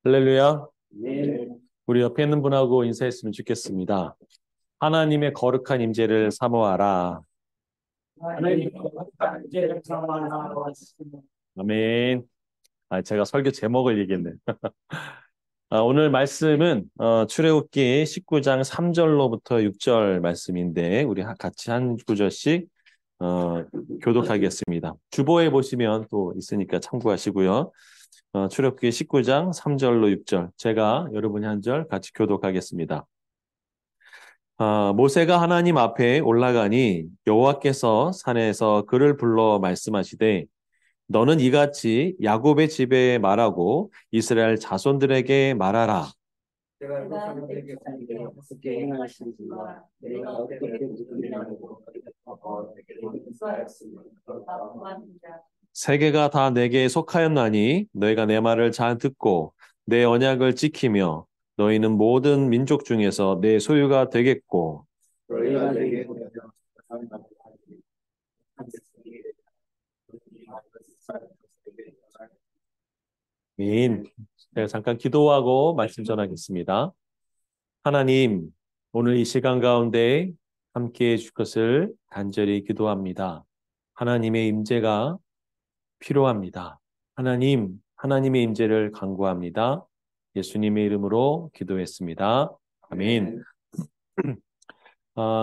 할렐루야. 네. 우리 옆에 있는 분하고 인사했으면 좋겠습니다. 하나님의 거룩한 임재를 사모하라. 하나님, 이제 상관하고 있습니다. 아멘. 제가 설교 제목을 얘기했네. 오늘 말씀은 출애굽기 19장 3절로부터 6절 말씀인데 우리 같이 한 구절씩 어, 교독하겠습니다. 주보에 보시면 또 있으니까 참고하시고요. 출애굽기 19장 3절로 6절 제가 여러분이 한 절 같이 교독하겠습니다. 모세가 하나님 앞에 올라가니 여호와께서 산에서 그를 불러 말씀하시되 너는 이같이 야곱의 집에 말하고 이스라엘 자손들에게 말하라. 제가 그 사람들에게 어떻게 행하시는지와 내가 어떻게 누구냐고 쌓였습니다. 세계가 다 내게 속하였나니 너희가 내 말을 잘 듣고 내 언약을 지키며 너희는 모든 민족 중에서 내 소유가 되겠고 너희가 내게 민. 제가 잠깐 기도하고 말씀 전하겠습니다. 하나님, 오늘 이 시간 가운데 함께해 줄 것을 간절히 기도합니다. 하나님의 임재가 필요합니다. 하나님의 임재를 간구합니다. 예수님의 이름으로 기도했습니다. 아멘.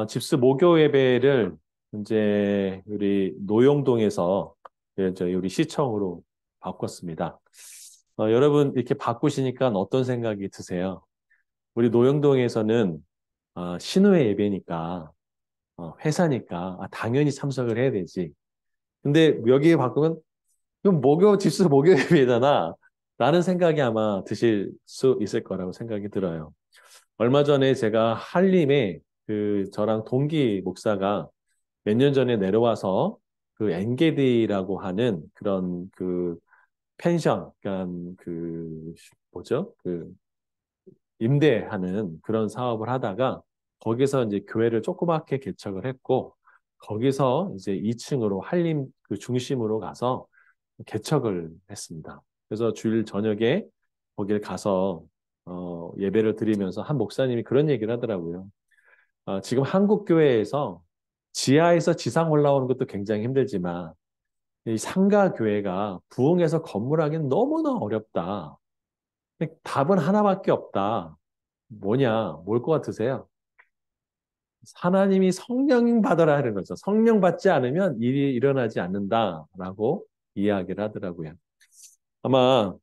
집스 목요 예배를 이제 우리 노용동에서 저희 우리 시청으로 바꿨습니다. 여러분 이렇게 바꾸시니까 어떤 생각이 드세요? 우리 노영동에서는 신우회 예배니까 회사니까 당연히 참석을 해야 되지. 근데 여기에 바꾸면 그럼 집수 목요 예배잖아. 라는 생각이 아마 드실 수 있을 거라고 생각이 들어요. 얼마 전에 제가 한림에 저랑 동기 목사가 몇 년 전에 내려와서 그 엔게디라고 하는 그런 펜션, 그러니까 뭐죠? 임대하는 그런 사업을 하다가 거기서 이제 교회를 조그맣게 개척을 했고 거기서 이제 2층으로 한림 중심으로 가서 개척을 했습니다. 그래서 주일 저녁에 거길 가서 예배를 드리면서 한 목사님이 그런 얘기를 하더라고요. 지금 한국 교회에서 지하에서 지상 올라오는 것도 굉장히 힘들지만 이 상가 교회가 부흥해서 건물하기는 너무나 어렵다. 답은 하나밖에 없다. 뭐냐? 뭘 것 같으세요? 하나님이 성령 받아라 하는 거죠. 성령 받지 않으면 일이 일어나지 않는다라고 이야기를 하더라고요. 아마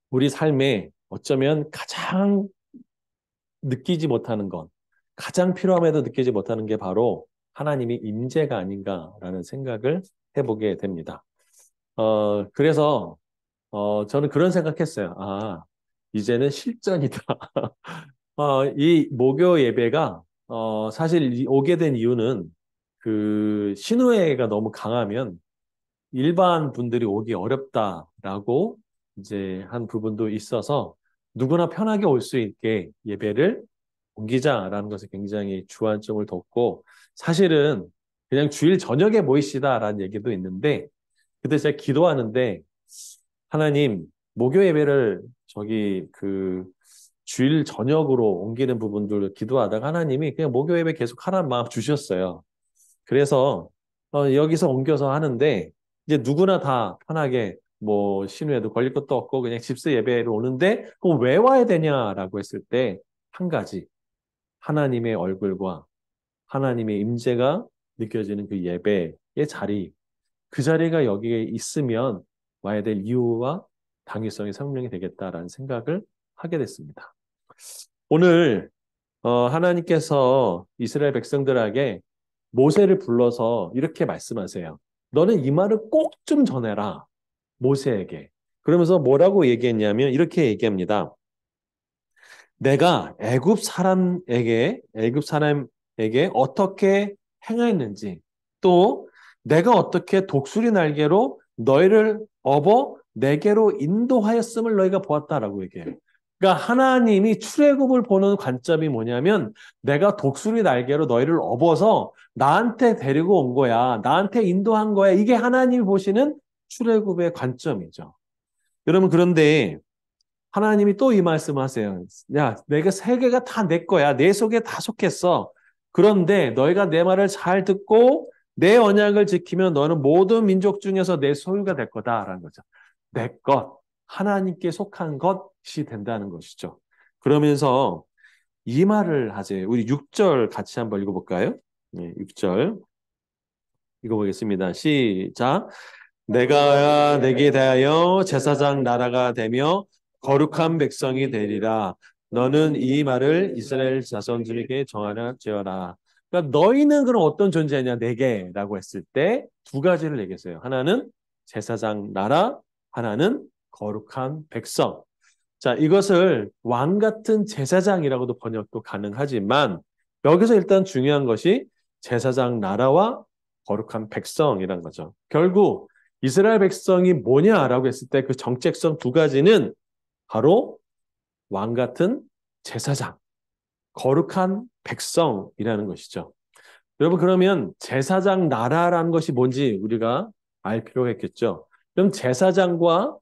우리 삶에 어쩌면 가장 느끼지 못하는 것, 가장 필요함에도 느끼지 못하는 게 바로 하나님의 임재가 아닌가라는 생각을 해보게 됩니다. 그래서 저는 그런 생각했어요. 이제는 실전이다. 이 목요 예배가 사실 오게 된 이유는 신우회가 너무 강하면 일반 분들이 오기 어렵다라고 이제 한 부분도 있어서 누구나 편하게 올 수 있게 예배를 옮기자라는 것에 굉장히 주안점을 뒀고 사실은 그냥 주일 저녁에 모이시다라는 얘기도 있는데 그때 제가 기도하는데 하나님 목요 예배를 주일 저녁으로 옮기는 부분들 기도하다가 하나님이 그냥 목요 예배 계속 하라는 마음 주셨어요. 그래서 여기서 옮겨서 하는데 이제 누구나 다 편하게 뭐 신우에도 걸릴 것도 없고 그냥 집사 예배로 오는데 그럼 왜 와야 되냐라고 했을 때 한 가지 하나님의 얼굴과 하나님의 임재가 느껴지는 그 예배의 자리 그 자리가 여기에 있으면 와야 될 이유와 당위성이 설명이 되겠다라는 생각을 하게 됐습니다. 오늘 하나님께서 이스라엘 백성들에게 모세를 불러서 이렇게 말씀하세요. 너는 이 말을 꼭 좀 전해라. 모세에게. 그러면서 뭐라고 얘기했냐면 이렇게 얘기합니다. 내가 애굽 사람에게 어떻게 행하였는지 또 내가 어떻게 독수리 날개로 너희를 업어 내게로 인도하였음을 너희가 보았다라고 얘기해요. 그러니까 하나님이 출애굽을 보는 관점이 뭐냐면 내가 독수리 날개로 너희를 업어서 나한테 데리고 온 거야. 나한테 인도한 거야. 이게 하나님이 보시는 출애굽의 관점이죠. 여러분 그런데 하나님이 또 이 말씀을 하세요. 야, 내가 세계가 다 내 거야. 내 속에 다 속했어. 그런데 너희가 내 말을 잘 듣고 내 언약을 지키면 너는 모든 민족 중에서 내 소유가 될 거다라는 거죠. 내 것, 하나님께 속한 것이 된다는 것이죠. 그러면서 이 말을 하세요. 우리 6절 같이 한번 읽어볼까요? 네, 6절 읽어보겠습니다. 시작. 내가 내게 대하여 제사장 나라가 되며 거룩한 백성이 되리라. 너는 이 말을 이스라엘 자손들에게 정하라. 그러니까 너희는 그럼 어떤 존재냐 내게라고 했을 때 두 가지를 얘기했어요. 하나는 제사장 나라, 하나는 거룩한 백성. 자, 이것을 왕 같은 제사장이라고도 번역도 가능하지만 여기서 일단 중요한 것이 제사장 나라와 거룩한 백성이란 거죠. 결국 이스라엘 백성이 뭐냐라고 했을 때 그 정체성 두 가지는 바로 왕 같은 제사장, 거룩한 백성이라는 것이죠. 여러분 그러면 제사장 나라라는 것이 뭔지 우리가 알 필요가 있겠죠. 그럼 제사장과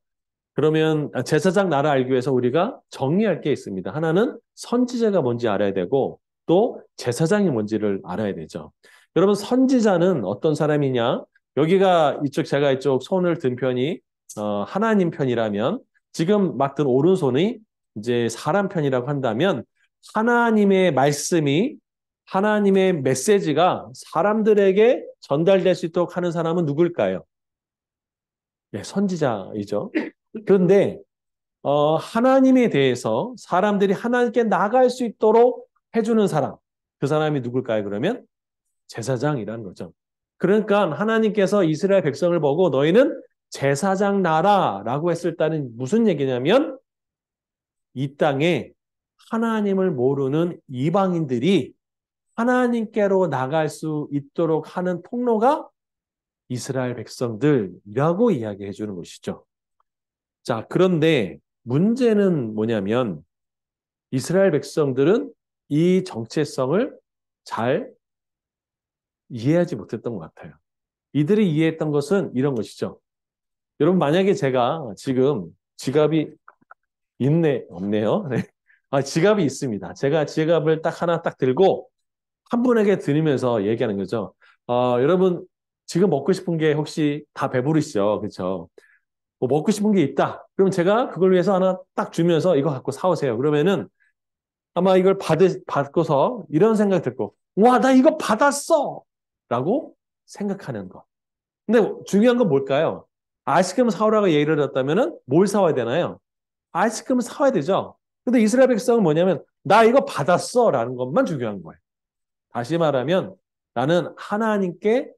그러면 제사장 나라 알기 위해서 우리가 정리할 게 있습니다. 하나는 선지자가 뭔지 알아야 되고 또 제사장이 뭔지를 알아야 되죠. 여러분 선지자는 어떤 사람이냐? 여기가 이쪽 제가 이쪽 손을 든 편이 하나님 편이라면 지금 막 든 오른손이 이제 사람 편이라고 한다면 하나님의 말씀이 하나님의 메시지가 사람들에게 전달될 수 있도록 하는 사람은 누굴까요? 예, 선지자이죠. 그런데 하나님에 대해서 사람들이 하나님께 나갈 수 있도록 해주는 사람, 그 사람이 누굴까요? 그러면 제사장이라는 거죠. 그러니까 하나님께서 이스라엘 백성을 보고 너희는 제사장 나라라고 했을 때는 무슨 얘기냐면 이 땅에 하나님을 모르는 이방인들이 하나님께로 나갈 수 있도록 하는 통로가 이스라엘 백성들이라고 이야기해 주는 것이죠. 자, 그런데 문제는 뭐냐면 이스라엘 백성들은 이 정체성을 잘 이해하지 못했던 것 같아요. 이들이 이해했던 것은 이런 것이죠. 여러분, 만약에 제가 지금 지갑이 있네, 없네요. 네. 아, 지갑이 있습니다. 제가 지갑을 딱 하나 딱 들고 한 분에게 드리면서 얘기하는 거죠. 여러분, 지금 먹고 싶은 게 혹시 다 배부르시죠? 그렇죠? 뭐 먹고 싶은 게 있다. 그럼 제가 그걸 위해서 하나 딱 주면서 이거 갖고 사오세요. 그러면은 아마 이걸 받고서 이런 생각 들고, 와, 나 이거 받았어! 라고 생각하는 거. 근데 중요한 건 뭘까요? 아이스크림 사오라고 예를 들었다면은 뭘 사와야 되나요? 아이스크림 사와야 되죠. 근데 이스라엘 백성은 뭐냐면, 나 이거 받았어! 라는 것만 중요한 거예요. 다시 말하면, 나는 하나님께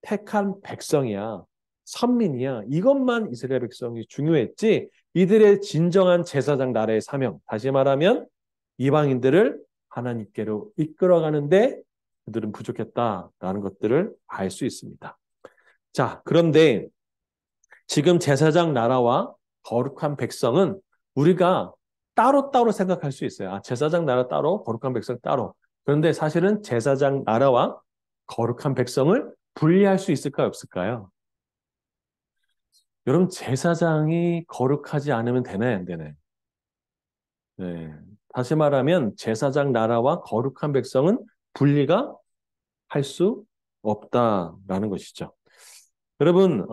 택한 백성이야. 선민이야. 이것만 이스라엘 백성이 중요했지, 이들의 진정한 제사장 나라의 사명. 다시 말하면, 이방인들을 하나님께로 이끌어가는데 그들은 부족했다라는 것들을 알 수 있습니다. 자, 그런데 지금 제사장 나라와 거룩한 백성은 우리가 따로따로 생각할 수 있어요. 아, 제사장 나라 따로, 거룩한 백성 따로. 그런데 사실은 제사장 나라와 거룩한 백성을 분리할 수 있을까요, 없을까요? 여러분, 제사장이 거룩하지 않으면 되나요, 안 되나요? 네. 다시 말하면 제사장 나라와 거룩한 백성은 분리가 할 수 없다라는 것이죠. 여러분,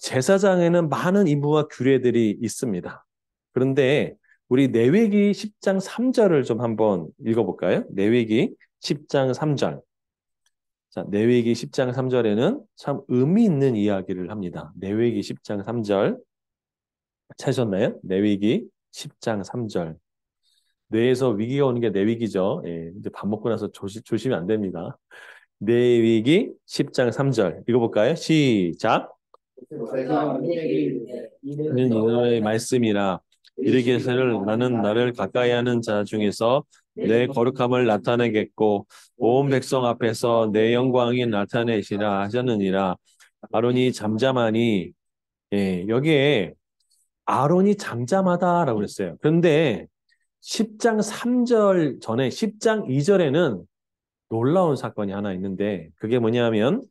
제사장에는 많은 임무와 규례들이 있습니다. 그런데 우리 레위기 10장 3절을 좀 한번 읽어볼까요? 레위기 10장 3절. 자, 레위기 10장 3절에는 참 의미 있는 이야기를 합니다. 레위기 10장 3절 찾으셨나요? 레위기 10장 3절. 뇌에서 위기가 오는 게 내위기죠. 예, 이제 밥 먹고 나서 조심이 안 됩니다. 내위기 10장 3절 읽어볼까요? 시작. 이는 여호와의 말씀이라 이르기를 나는 나를 가까이 하는 자 중에서 내 거룩함을 나타내겠고 온 백성 앞에서 내 영광이 나타내시라 하셨느니라. 아론이 잠잠하니 예, 여기에 아론이 잠잠하다라고 그랬어요. 그런데 10장 3절 전에 10장 2절에는 놀라운 사건이 하나 있는데 그게 뭐냐면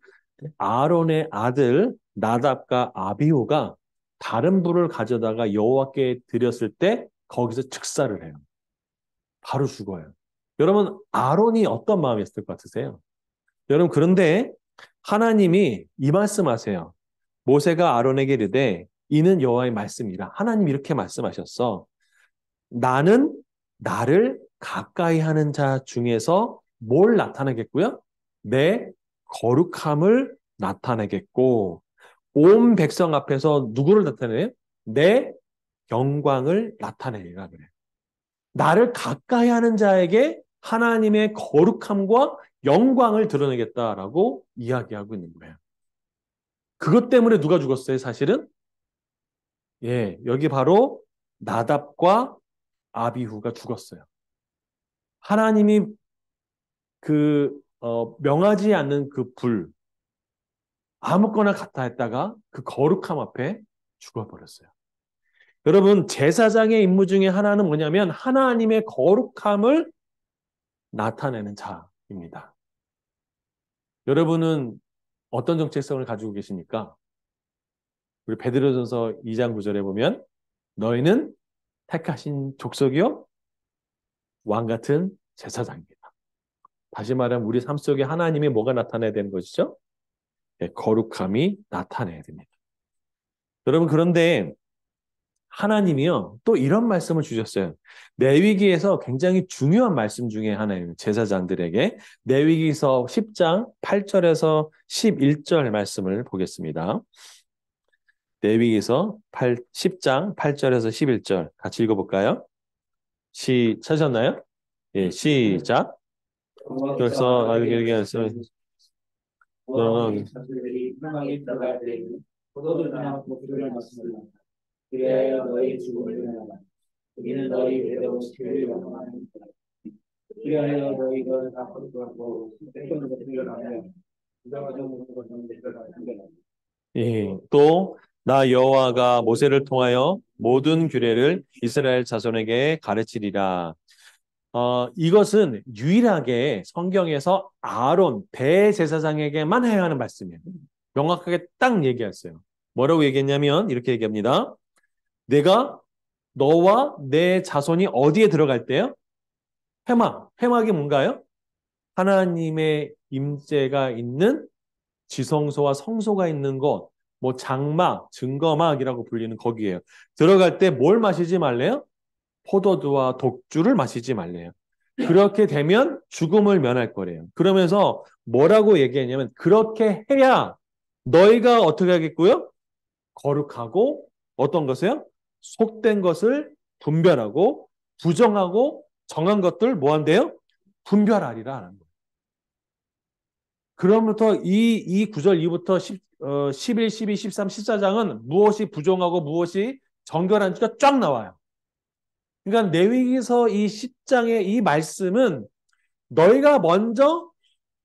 아론의 아들 나답과 아비후가 다른 불을 가져다가 여호와께 드렸을 때 거기서 즉사를 해요. 바로 죽어요. 여러분, 아론이 어떤 마음이었을 것 같으세요? 여러분, 그런데 하나님이 이 말씀하세요. 모세가 아론에게 이르되 이는 여호와의 말씀이라. 하나님이 이렇게 말씀하셨어. 나는 나를 가까이 하는 자 중에서 뭘 나타내겠고요? 내 거룩함을 나타내겠고 온 백성 앞에서 누구를 나타내요? 내 영광을 나타내리라 그래요. 나를 가까이 하는 자에게 하나님의 거룩함과 영광을 드러내겠다라고 이야기하고 있는 거예요. 그것 때문에 누가 죽었어요, 사실은? 예, 여기 바로 나답과 아비후가 죽었어요. 하나님이 명하지 않는 그 불, 아무거나 갖다 했다가 그 거룩함 앞에 죽어버렸어요. 여러분, 제사장의 임무 중에 하나는 뭐냐면 하나님의 거룩함을 나타내는 자입니다. 여러분은 어떤 정체성을 가지고 계십니까? 우리 베드로전서 2장 9절에 보면 너희는 택하신 족속이요 왕 같은 제사장입니다. 다시 말하면 우리 삶 속에 하나님의 뭐가 나타나야 되는 것이죠? 네, 거룩함이 나타나야 됩니다. 여러분 그런데 하나님이요 또 이런 말씀을 주셨어요. 레위기에서 굉장히 중요한 말씀 중에 하나예요. 제사장들에게 레위기서 10장 8절에서 11절 말씀을 보겠습니다. 레위기서 10장 8절에서 11절 같이 읽어볼까요? 찾으셨나요? 예, 시작. 그래서 얘기해서 너는 자들이 희망에 들어갈 때에 포도주 나고 불을 맞습니다. 그리하여 너희 죽음을 면하라. 우리는 너희 대대로 지키를 영원하니까. 그리하여 너희가 다 거룩하고 백성을 들여가며 부정하지 못하는 것을 들여가며 예, 또 나 여호와가 모세를 통하여 모든 규례를 이스라엘 자손에게 가르치리라. 이것은 유일하게 성경에서 아론 대제사장에게만 해야 하는 말씀이에요. 명확하게 딱 얘기했어요. 뭐라고 얘기했냐면 이렇게 얘기합니다. 내가 너와 내 자손이 어디에 들어갈 때요? 회막이 뭔가요? 하나님의 임재가 있는 지성소와 성소가 있는 곳, 뭐 장막, 증거막이라고 불리는 거기에요. 들어갈 때 뭘 마시지 말래요? 포도주와 독주를 마시지 말래요. 그렇게 되면 죽음을 면할 거래요. 그러면서 뭐라고 얘기했냐면 그렇게 해야 너희가 어떻게 하겠고요? 거룩하고 어떤 것이요? 속된 것을 분별하고 부정하고 정한 것들 뭐 한대요? 분별하리라 하는 거예요. 그러면부터 이 구절 이후부터 11, 12, 13, 14장은 무엇이 부정하고 무엇이 정결한지가 쫙 나와요. 그러니까 레위기서 이 10장의 이 말씀은 너희가 먼저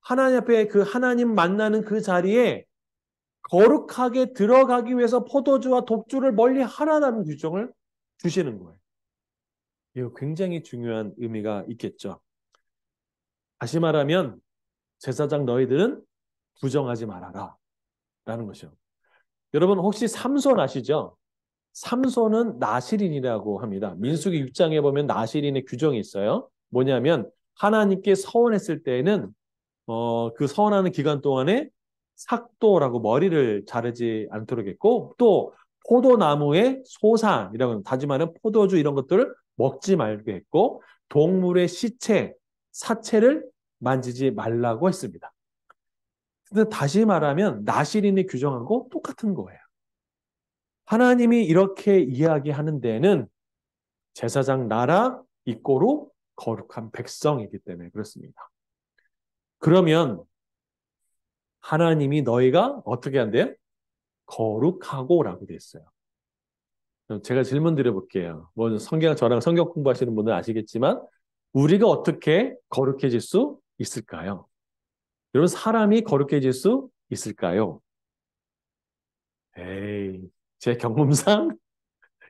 하나님 앞에 그 하나님 만나는 그 자리에 거룩하게 들어가기 위해서 포도주와 독주를 멀리 하라는 규정을 주시는 거예요. 이거 굉장히 중요한 의미가 있겠죠. 다시 말하면 제사장 너희들은 부정하지 말아라 라는 것이요. 여러분 혹시 삼손 아시죠? 삼손은 나실인이라고 합니다. 민수기 6장에 보면 나실인의 규정이 있어요. 뭐냐면 하나님께 서원했을 때에는 그 서원하는 기간 동안에 삭도라고 머리를 자르지 않도록 했고 또 포도나무의 소산이라고 다짐하는 포도주 이런 것들을 먹지 말게 했고 동물의 시체, 사체를 만지지 말라고 했습니다. 근데 다시 말하면 나실인이 규정한 거 똑같은 거예요. 하나님이 이렇게 이야기하는 데에는 제사장 나라 이꼬로 거룩한 백성이기 때문에 그렇습니다. 그러면 하나님이 너희가 어떻게 한대요? 거룩하고라고 돼 있어요. 제가 질문 드려볼게요. 뭐 저랑 성경 공부하시는 분은 아시겠지만 우리가 어떻게 거룩해질 수 있을까요? 여러분 사람이 거룩해질 수 있을까요? 에이, 제 경험상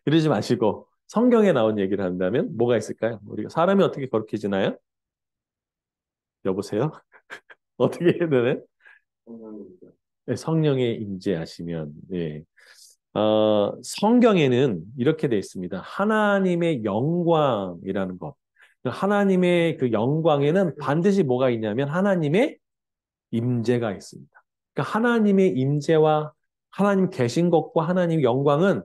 이러지 마시고 성경에 나온 얘기를 한다면 뭐가 있을까요? 우리가 사람이 어떻게 거룩해지나요? 여보세요? 어떻게 해야 되나요? 네, 성령의 임재하시면 예. 성경에는 이렇게 되어 있습니다. 하나님의 영광이라는 것. 하나님의 그 영광에는 반드시 뭐가 있냐면 하나님의 임재가 있습니다. 그러니까 하나님의 임재와 하나님 계신 것과 하나님의 영광은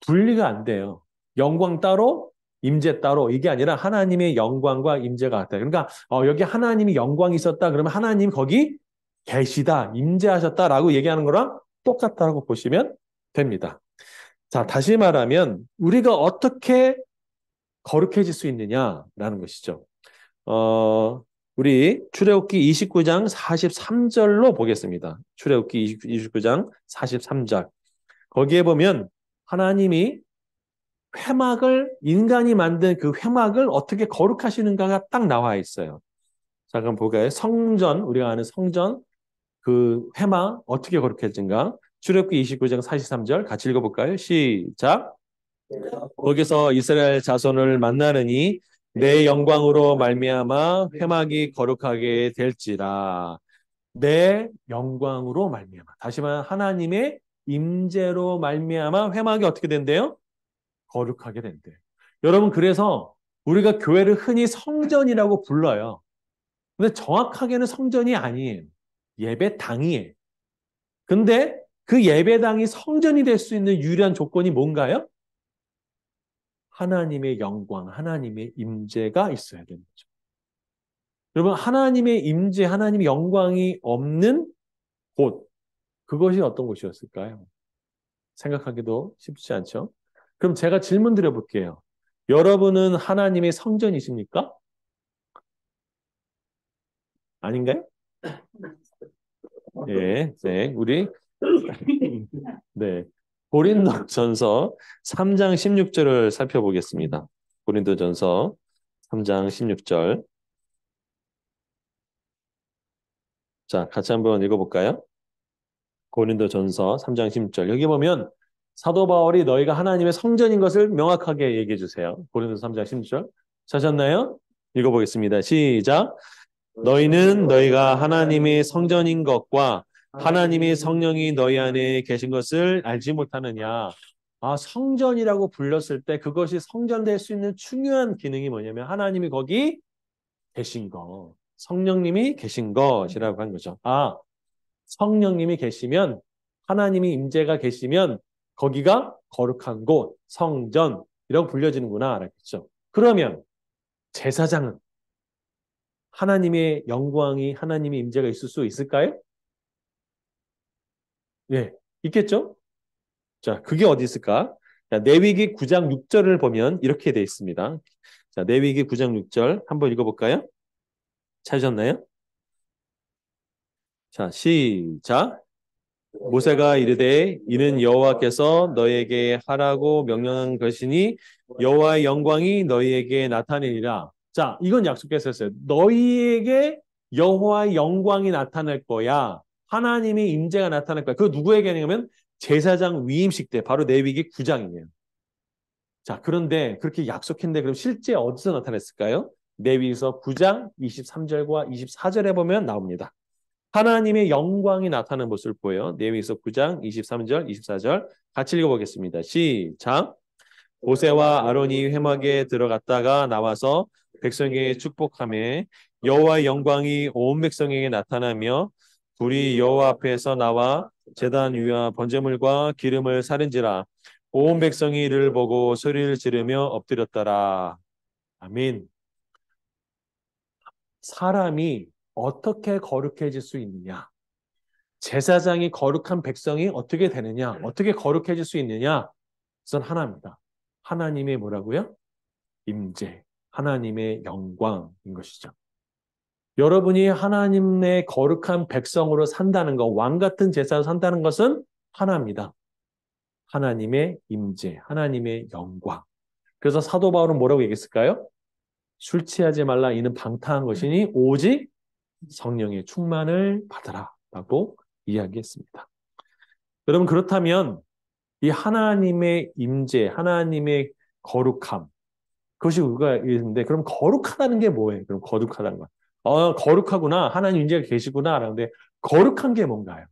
분리가 안 돼요. 영광 따로, 임재 따로 이게 아니라 하나님의 영광과 임재가 같다. 그러니까 여기 하나님이 영광이 있었다. 그러면 하나님 거기 계시다, 임재하셨다라고 얘기하는 거랑 똑같다라고 보시면 됩니다. 자, 다시 말하면 우리가 어떻게 거룩해질 수 있느냐라는 것이죠. 우리 출애굽기 29장 43절로 보겠습니다. 출애굽기 29장 43절. 거기에 보면 하나님이 회막을 인간이 만든 그 회막을 어떻게 거룩하시는가가 딱 나와 있어요. 자, 그럼 볼까요? 성전, 우리가 아는 성전 그 회막 어떻게 거룩해진가? 출애굽기 29장 43절 같이 읽어볼까요? 시작. 거기서 이스라엘 자손을 만나느니 내 영광으로 말미암아 회막이 거룩하게 될지라. 내 영광으로 말미암아. 다시 말하면 하나님의 임재로 말미암아 회막이 어떻게 된대요? 거룩하게 된대요. 여러분 그래서 우리가 교회를 흔히 성전이라고 불러요. 근데 정확하게는 성전이 아니에요. 예배당이에요. 근데 그 예배당이 성전이 될 수 있는 유일한 조건이 뭔가요? 하나님의 영광, 하나님의 임재가 있어야 되는 거죠. 여러분 하나님의 임재, 하나님의 영광이 없는 곳, 그것이 어떤 곳이었을까요? 생각하기도 쉽지 않죠? 그럼 제가 질문 드려볼게요. 여러분은 하나님의 성전이십니까? 아닌가요? 예, 네, 우리 네, 고린도전서 3장 16절을 살펴보겠습니다. 고린도전서 3장 16절. 자, 같이 한번 읽어볼까요? 고린도전서 3장 16절. 여기 보면 사도 바울이 너희가 하나님의 성전인 것을 명확하게 얘기해 주세요. 고린도서 3장 16절. 찾았나요? 읽어보겠습니다. 시작. 너희는 너희가 하나님의 성전인 것과 하나님의 성령이 너희 안에 계신 것을 알지 못하느냐. 아, 성전이라고 불렀을 때 그것이 성전될 수 있는 중요한 기능이 뭐냐면 하나님이 거기 계신 것, 성령님이 계신 것이라고 한 거죠. 아, 성령님이 계시면 하나님이 임재가 계시면 거기가 거룩한 곳, 성전이라고 불려지는구나. 알았겠죠? 그러면 제사장은 하나님의 영광이 하나님의 임재가 있을 수 있을까요? 네, 있겠죠? 자, 그게 어디 있을까? 자, 레위기 9장 6절을 보면 이렇게 되어 있습니다. 자, 레위기 9장 6절 한번 읽어볼까요? 찾으셨나요? 자, 시작. 모세가 이르되 이는 여호와께서 너에게 하라고 명령한 것이니 여호와의 영광이 너희에게 나타내리라. 자, 이건 약속했었어요. 너희에게 여호와의 영광이 나타날 거야. 하나님의 임재가 나타날 거야. 그 누구에게냐면 제사장 위임식 때 바로 레위기 9장이에요. 자, 그런데 그렇게 약속했는데 그럼 실제 어디서 나타났을까요? 레위기서 9장 23절과 24절에 보면 나옵니다. 하나님의 영광이 나타나는 모습을 보여요. 레위기서 9장 23절, 24절 같이 읽어보겠습니다. 시작. 모세와 아론이 회막에 들어갔다가 나와서 백성에게 축복하며 여호와의 영광이 온 백성에게 나타나며 불이 여호와 앞에서 나와 제단 위와 번제물과 기름을 사른지라 온 백성이 이를 보고 소리를 지르며 엎드렸더라. 아멘. 사람이 어떻게 거룩해질 수 있느냐? 제사장이 거룩한 백성이 어떻게 되느냐? 어떻게 거룩해질 수 있느냐? 그건 하나입니다. 하나님의 뭐라고요? 임재, 하나님의 영광인 것이죠. 여러분이 하나님의 거룩한 백성으로 산다는 것, 왕 같은 제사로 산다는 것은 하나입니다. 하나님의 임재, 하나님의 영광. 그래서 사도 바울은 뭐라고 얘기했을까요? 술 취하지 말라 이는 방탕한 것이니 오직 성령의 충만을 받으라 라고 이야기했습니다. 여러분 그렇다면 이 하나님의 임재, 하나님의 거룩함 그것이 우리가 있는데 그럼 거룩하다는 게 뭐예요? 그럼 거룩하다는 거. 거룩하구나. 하나님 임재가 계시구나. 라는데 거룩한 게 뭔가요?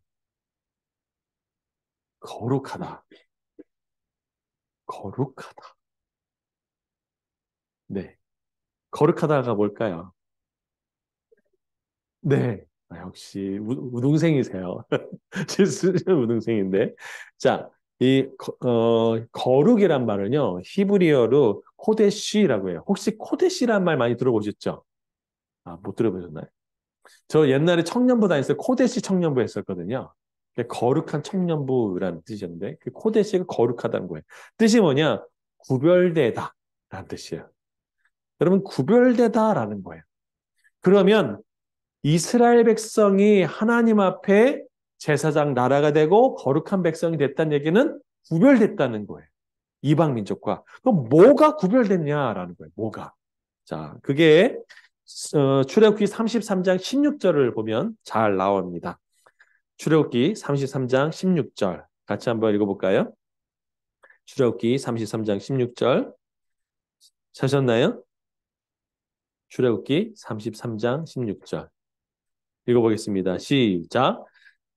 거룩하다. 거룩하다. 네. 거룩하다가 뭘까요? 네. 역시 우등생이세요. 실수는 우등생인데. 자, 거룩이란 말은요, 히브리어로 코데시라고 해요. 혹시 코데시란 말 많이 들어보셨죠? 아, 못 들어보셨나요? 저 옛날에 청년부 다녔을 때 코데시 청년부 했었거든요. 거룩한 청년부라는 뜻이었는데, 그 코데시가 거룩하다는 거예요. 뜻이 뭐냐? 구별되다 라는 뜻이에요. 여러분, 구별되다라는 거예요. 그러면 이스라엘 백성이 하나님 앞에 제사장 나라가 되고 거룩한 백성이 됐다는 얘기는 구별됐다는 거예요. 이방 민족과. 그럼 뭐가 구별됐냐라는 거예요. 뭐가. 자, 그게 출애굽기 33장 16절을 보면 잘 나옵니다. 출애굽기 33장 16절 같이 한번 읽어볼까요? 출애굽기 33장 16절 찾으셨나요? 출애굽기 33장 16절 읽어보겠습니다. 시작.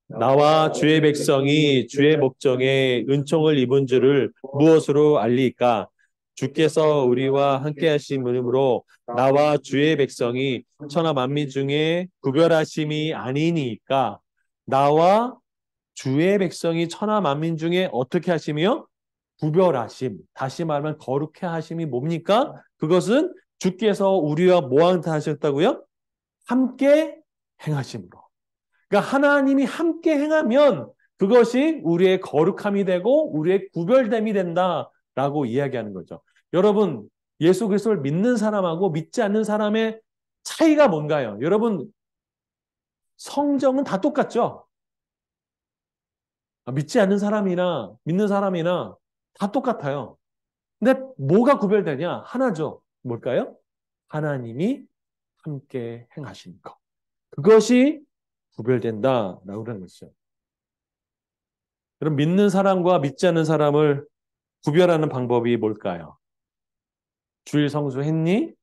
나와 주의 백성이 주의 목정에 은총을 입은 줄을 무엇으로 알리까? 주께서 우리와 함께 하심으로 나와 주의 백성이 천하 만민 중에 구별하심이 아니니까 나와 주의 백성이 천하 만민 중에 어떻게 하심이요? 구별하심. 다시 말하면 거룩해 하심이 뭡니까? 그것은 주께서 우리와 뭐한테 하셨다고요? 함께 행하심으로. 그러니까 하나님이 함께 행하면 그것이 우리의 거룩함이 되고 우리의 구별됨이 된다라고 이야기하는 거죠. 여러분, 예수 그리스도를 믿는 사람하고 믿지 않는 사람의 차이가 뭔가요? 여러분, 성정은 다 똑같죠? 믿지 않는 사람이나 믿는 사람이나 다 똑같아요. 근데 뭐가 구별되냐? 하나죠. 뭘까요? 하나님이 함께 행하신 것. 그것이 구별된다라고 하는 것이죠. 그럼 믿는 사람과 믿지 않는 사람을 구별하는 방법이 뭘까요? 주일 성수했니?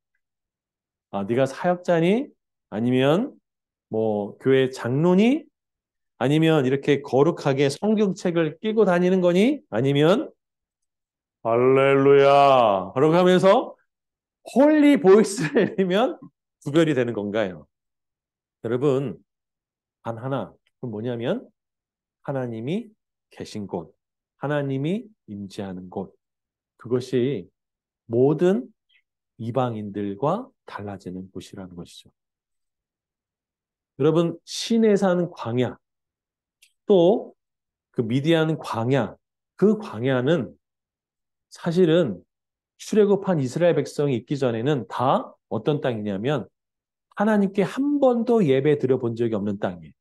네가 사역자니? 아니면 뭐 교회 장로니? 아니면 이렇게 거룩하게 성경책을 끼고 다니는 거니? 아니면 할렐루야 그러고 하면서 홀리 보이스를 내면 구별이 되는 건가요? 여러분, 단 하나. 그건 뭐냐면 하나님이 계신 곳, 하나님이 임재하는 곳. 그것이 모든 이방인들과 달라지는 곳이라는 것이죠. 여러분, 시내 사는 광야, 또 그 미디안 광야, 그 광야는 사실은 출애굽한 이스라엘 백성이 있기 전에는 다 어떤 땅이냐면 하나님께 한 번도 예배 드려본 적이 없는 땅이에요.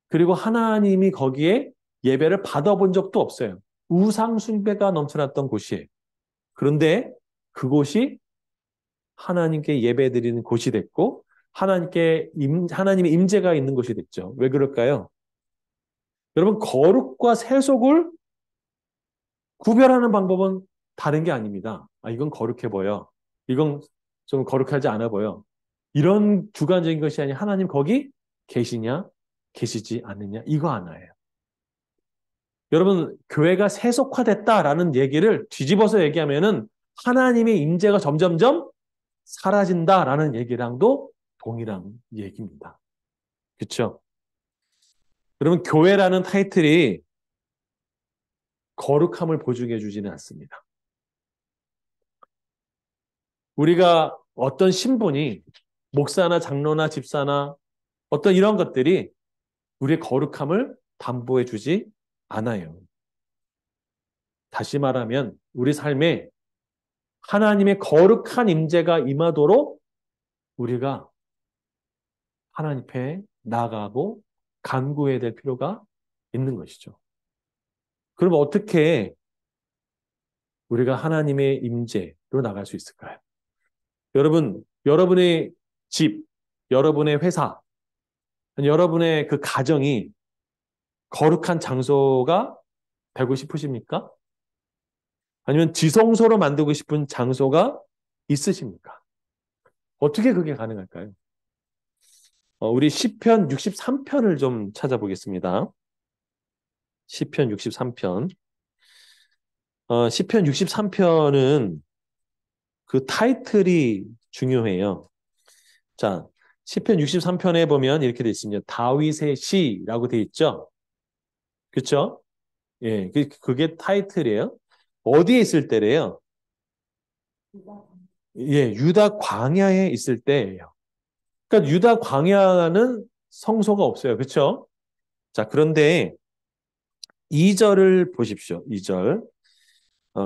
그리고 하나님이 거기에 예배를 받아본 적도 없어요. 우상 숭배가 넘쳐났던 곳이에요. 그런데 그곳이 하나님께 예배드리는 곳이 됐고 하나님의 임재가 있는 곳이 됐죠. 왜 그럴까요? 여러분 거룩과 세속을 구별하는 방법은 다른 게 아닙니다. 이건 거룩해 보여. 이건 좀 거룩하지 않아 보여. 이런 주관적인 것이 아니라 하나님 거기 계시냐, 계시지 않느냐 이거 하나예요. 여러분 교회가 세속화됐다라는 얘기를 뒤집어서 얘기하면은 하나님의 임재가 점점점 사라진다라는 얘기랑도 동일한 얘기입니다. 그렇죠? 여러분 교회라는 타이틀이 거룩함을 보증해 주지는 않습니다. 우리가 어떤 신분이 목사나 장로나 집사나 어떤 이런 것들이 우리의 거룩함을 담보해 주지 않아요. 다시 말하면 우리 삶에 하나님의 거룩한 임재가 임하도록 우리가 하나님 앞에 나아가고 간구해야 될 필요가 있는 것이죠. 그럼 어떻게 우리가 하나님의 임재로 나갈 수 있을까요? 여러분, 여러분의 집, 여러분의 회사, 여러분의 그 가정이 거룩한 장소가 되고 싶으십니까? 아니면 지성소로 만들고 싶은 장소가 있으십니까? 어떻게 그게 가능할까요? 우리 시편 63편을 좀 찾아보겠습니다. 시편 63편. 시편 63편은 그 타이틀이 중요해요. 자, 시편 63편에 보면 이렇게 돼 있습니다. 다윗의 시라고 돼 있죠? 그렇죠? 예, 그게 타이틀이에요. 어디에 있을 때래요? 예, 유다 광야에 있을 때예요. 그러니까 유다 광야는 성소가 없어요. 그렇죠? 자, 그런데 2절을 보십시오. 2절.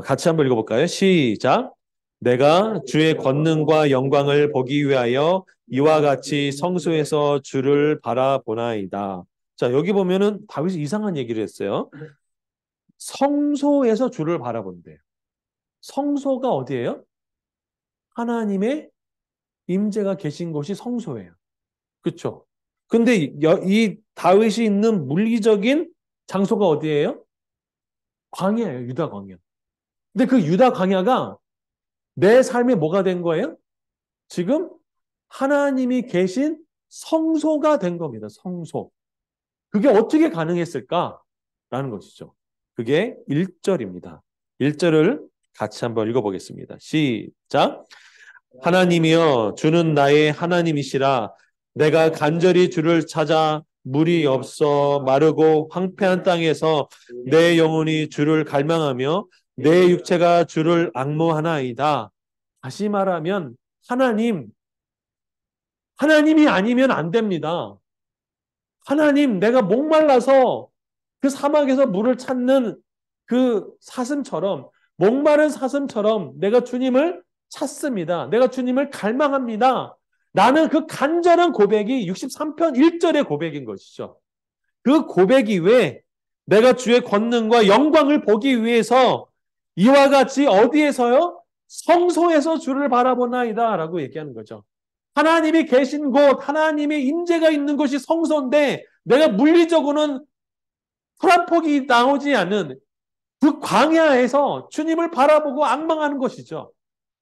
같이 한번 읽어볼까요? 시작. 내가 주의 권능과 영광을 보기 위하여 이와 같이 성소에서 주를 바라보나이다. 자, 여기 보면은 다윗이 이상한 얘기를 했어요. 성소에서 주를 바라본대요. 성소가 어디예요? 하나님의 임재가 계신 곳이 성소예요. 그렇죠? 근데 이 다윗이 있는 물리적인 장소가 어디예요? 광야예요. 유다 광야. 근데 그 유다 광야가 내 삶에 뭐가 된 거예요? 지금 하나님이 계신 성소가 된 겁니다. 성소. 그게 어떻게 가능했을까라는 것이죠. 그게 1절입니다. 1절을 같이 한번 읽어보겠습니다. 시작. 하나님이여 주는 나의 하나님이시라. 내가 간절히 주를 찾아 물이 없어 마르고 황폐한 땅에서 내 영혼이 주를 갈망하며 내 육체가 주를 앙모하나이다. 다시 말하면 하나님이 아니면 안 됩니다. 하나님, 내가 목말라서 그 사막에서 물을 찾는 그 사슴처럼, 목마른 사슴처럼 내가 주님을 찾습니다. 내가 주님을 갈망합니다. 나는 그 간절한 고백이 63편 1절의 고백인 것이죠. 그 고백이 왜 내가 주의 권능과 영광을 보기 위해서 이와 같이 어디에서요? 성소에서 주를 바라보나이다 라고 얘기하는 거죠. 하나님이 계신 곳, 하나님의 임재가 있는 곳이 성소인데 내가 물리적으로는 풀 한 폭이 나오지 않는 그 광야에서 주님을 바라보고 앙망하는 것이죠.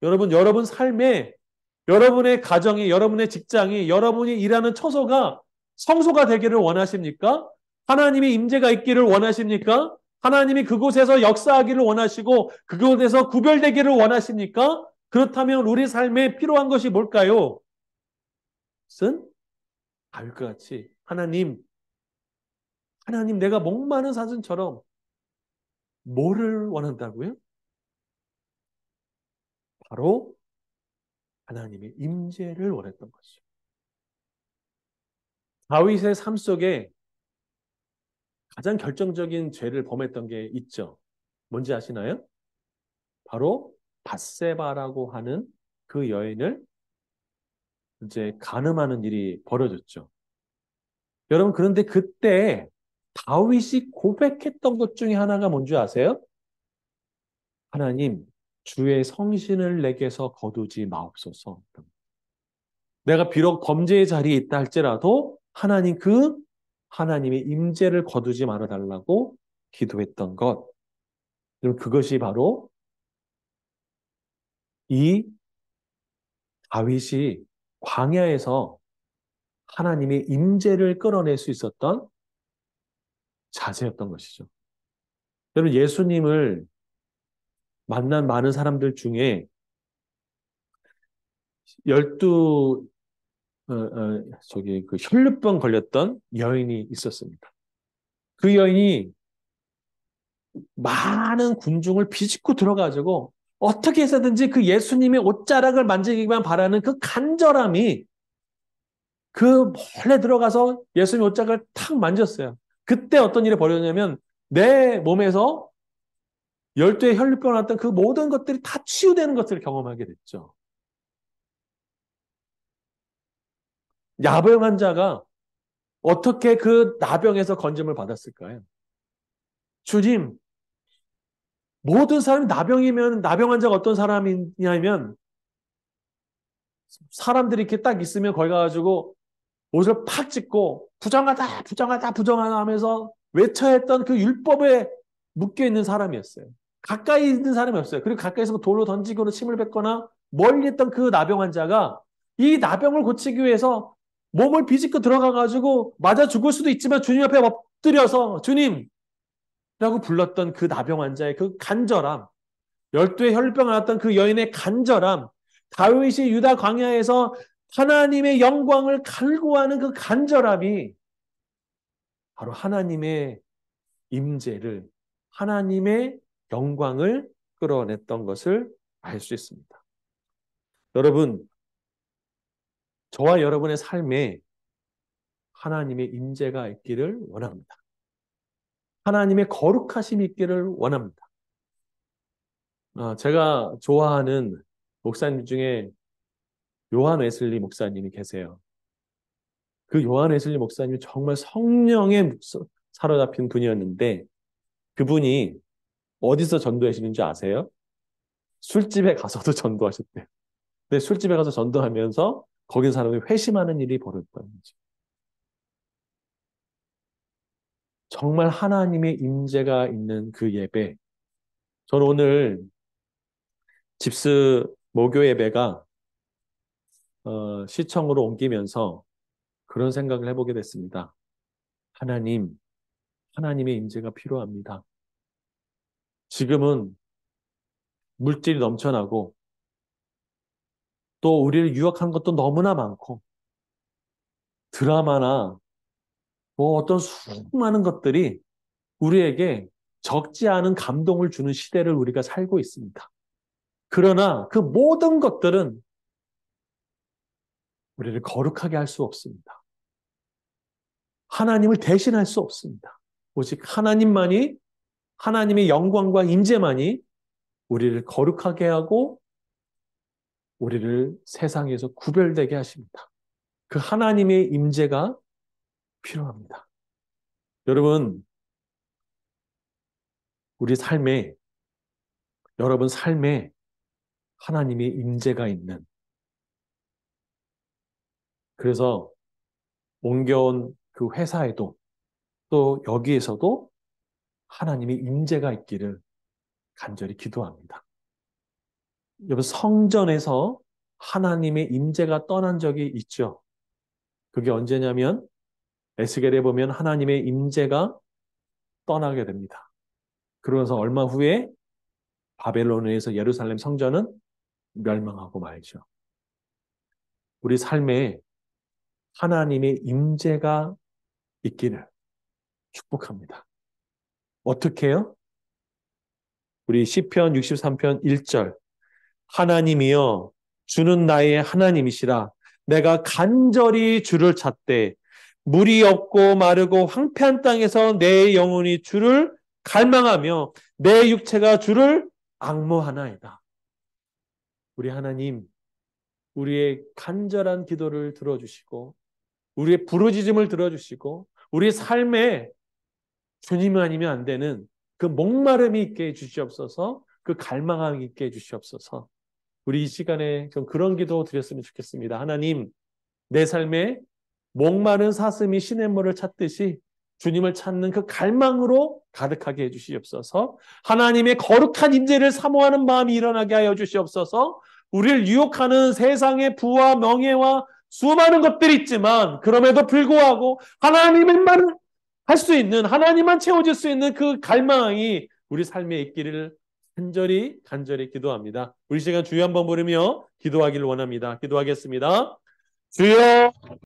여러분 삶에, 여러분의 가정이, 여러분의 직장이, 여러분이 일하는 처소가 성소가 되기를 원하십니까? 하나님의 임재가 있기를 원하십니까? 하나님이 그곳에서 역사하기를 원하시고 그곳에서 구별되기를 원하십니까? 그렇다면 우리 삶에 필요한 것이 뭘까요? 쓴 다윗과 같이 하나님 내가 목마른 사슴처럼 뭐를 원한다고요? 바로 하나님의 임재를 원했던 것이죠. 다윗의 삶 속에 가장 결정적인 죄를 범했던 게 있죠. 뭔지 아시나요? 바로 밧세바라고 하는 그 여인을 이제 간음하는 일이 벌어졌죠. 여러분 그런데 그때 다윗이 고백했던 것 중에 하나가 뭔지 아세요? 하나님, 주의 성신을 내게서 거두지 마옵소서. 내가 비록 범죄의 자리에 있다 할지라도 하나님의 임재를 거두지 말아 달라고 기도했던 것. 그것이 바로 이 다윗이 광야에서 하나님의 임재를 끌어낼 수 있었던 자세였던 것이죠. 여러분 예수님을 만난 많은 사람들 중에 12 그 혈루병 걸렸던 여인이 있었습니다. 그 여인이 많은 군중을 비집고 들어가지고 어떻게 해서든지 그 예수님의 옷자락을 만지기만 바라는 그 간절함이 그 몰래 들어가서 예수님 옷자락을 탁 만졌어요. 그때 어떤 일이 벌어졌냐면 내 몸에서 12의 혈루병을 났던 그 모든 것들이 다 치유되는 것을 경험하게 됐죠. 야병 환자가 어떻게 그 나병에서 건짐을 받았을까요? 주님, 모든 사람이 나병이면 나병 환자가 어떤 사람이냐면 사람들이 이렇게 딱 있으면 거기 가가지고 옷을 팍 찢고 부정하다, 부정하다, 부정하다 하면서 외쳐야 했던 그 율법에 묶여있는 사람이었어요. 가까이 있는 사람이 없어요. 그리고 가까이서 돌로 던지거나 침을 뱉거나 멀리 있던 그 나병 환자가 이 나병을 고치기 위해서 몸을 비집고 들어가가지고 맞아 죽을 수도 있지만 주님 앞에 엎드려서 주님, 라고 불렀던 그 나병 환자의 그 간절함, 열두의 혈병을 앓았던 그 여인의 간절함, 다윗이 유다 광야에서 하나님의 영광을 갈구하는 그 간절함이 바로 하나님의 임재를, 하나님의 영광을 끌어냈던 것을 알 수 있습니다. 여러분, 저와 여러분의 삶에 하나님의 임재가 있기를 원합니다. 하나님의 거룩하심이 있기를 원합니다. 제가 좋아하는 목사님 중에 요한 웨슬리 목사님이 계세요. 그 요한 웨슬리 목사님이 정말 성령에 사로잡힌 분이었는데 그분이 어디서 전도하시는지 아세요? 술집에 가서도 전도하셨대요. 근데 술집에 가서 전도하면서 거기 사람이 회심하는 일이 벌어졌다는 거죠. 정말 하나님의 임재가 있는 그 예배. 저는 오늘 집스 모교 예배가 시청으로 옮기면서 그런 생각을 해보게 됐습니다. 하나님의 임재가 필요합니다. 지금은 물질이 넘쳐나고 또 우리를 유혹한 것도 너무나 많고 드라마나 뭐 어떤 수많은 것들이 우리에게 적지 않은 감동을 주는 시대를 우리가 살고 있습니다. 그러나 그 모든 것들은 우리를 거룩하게 할 수 없습니다. 하나님을 대신할 수 없습니다. 오직 하나님만이, 하나님의 영광과 임재만이 우리를 거룩하게 하고 우리를 세상에서 구별되게 하십니다. 그 하나님의 임재가 필요합니다. 여러분, 우리 삶에, 여러분 삶에 하나님의 임재가 있는, 그래서 옮겨온 그 회사에도 또 여기에서도 하나님의 임재가 있기를 간절히 기도합니다. 여러분 성전에서 하나님의 임재가 떠난 적이 있죠. 그게 언제냐면 에스겔에 보면 하나님의 임재가 떠나게 됩니다. 그러면서 얼마 후에 바벨론에 의해서 예루살렘 성전은 멸망하고 말죠. 우리 삶에 하나님의 임재가 있기를 축복합니다. 어떻게 해요? 우리 시편 63편 1절 하나님이여 주는 나의 하나님이시라 내가 간절히 주를 찾되 물이 없고 마르고 황폐한 땅에서 내 영혼이 주를 갈망하며 내 육체가 주를 앙모하나이다. 우리 하나님, 우리의 간절한 기도를 들어주시고 우리의 부르짖음을 들어주시고 우리의 삶에 주님 아니면 안 되는 그 목마름이 있게 해주시옵소서. 그 갈망함이 있게 해주시옵소서. 우리 이 시간에 좀 그런 기도 드렸으면 좋겠습니다. 하나님, 내 삶에 목마른 사슴이 시냇물을 찾듯이 주님을 찾는 그 갈망으로 가득하게 해주시옵소서. 하나님의 거룩한 임재를 사모하는 마음이 일어나게 하여 주시옵소서. 우리를 유혹하는 세상의 부와 명예와 수많은 것들이 있지만 그럼에도 불구하고 하나님만 할 수 있는, 하나님만 채워줄 수 있는 그 갈망이 우리 삶에 있기를 간절히 기도합니다. 우리 시간 주여 한번 부르며 기도하기를 원합니다. 기도하겠습니다. 주여